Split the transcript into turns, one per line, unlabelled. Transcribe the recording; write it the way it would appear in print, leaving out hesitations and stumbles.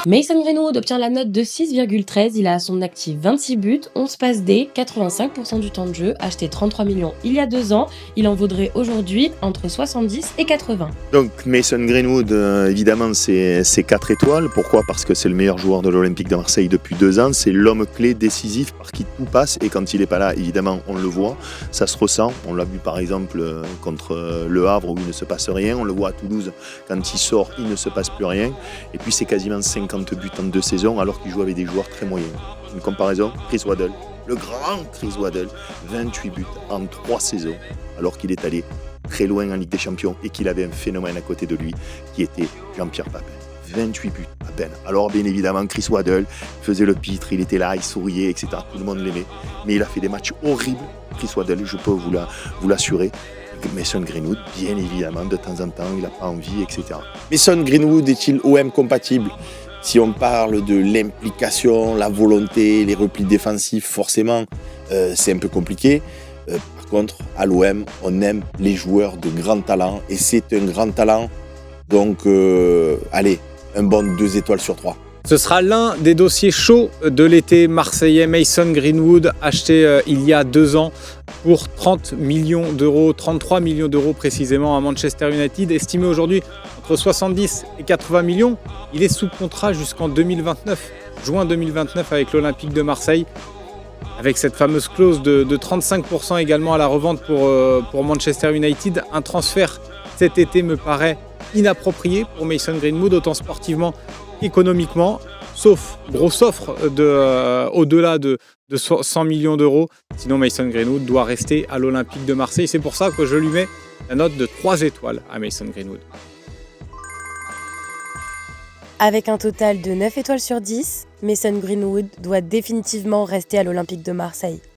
Mason Greenwood obtient la note de 6,13, il a à son actif 26 buts, 11 passes D, 85% du temps de jeu, acheté 33 millions il y a 2 ans, il en vaudrait aujourd'hui entre 70 et 80.
Donc Mason Greenwood, évidemment, c'est 4 étoiles. Pourquoi ? Parce que c'est le meilleur joueur de l'Olympique de Marseille depuis 2 ans. C'est l'homme clé décisif par qui tout passe. Et quand il n'est pas là, évidemment, on le voit. Ça se ressent. On l'a vu par exemple contre Le Havre où il ne se passe rien. On le voit à Toulouse. Quand il sort, il ne se passe plus rien. Et puis c'est quasiment 50 buts en 2 saisons alors qu'il joue avec des joueurs très moyens. Une comparaison, Chris Waddle. Le grand Chris Waddle, 28 buts en 3 saisons alors qu'il est allé très loin en Ligue des Champions et qu'il avait un phénomène à côté de lui qui était Jean-Pierre Papin. 28 buts à peine. Alors bien évidemment Chris Waddle faisait le pitre, il était là, il souriait, etc. Tout le monde l'aimait. Mais il a fait des matchs horribles. Chris Waddle, je peux vous l'assurer. Mason Greenwood, bien évidemment, de temps en temps, il n'a pas envie, etc.
Mason Greenwood est-il OM compatible ? Si on parle de l'implication, la volonté, les replis défensifs, forcément, c'est un peu compliqué. Par contre, à l'OM, on aime les joueurs de grand talent et c'est un grand talent. Donc, allez, un bon 2 étoiles sur 3.
Ce sera l'un des dossiers chauds de l'été marseillais. Mason Greenwood, acheté il y a 2 ans pour 30 millions d'euros, 33 millions d'euros précisément à Manchester United, estimé aujourd'hui entre 70 et 80 millions. Il est sous contrat jusqu'en 2029, juin 2029 avec l'Olympique de Marseille, avec cette fameuse clause de 35% également à la revente pour Manchester United. Un transfert cet été me paraît inapproprié pour Mason Greenwood, autant sportivement qu'économiquement, sauf grosse offre au-delà de 100 millions d'euros. Sinon, Mason Greenwood doit rester à l'Olympique de Marseille. C'est pour ça que je lui mets la note de 3 étoiles à Mason Greenwood.
Avec un total de 9 étoiles sur 10, Mason Greenwood doit définitivement rester à l'Olympique de Marseille.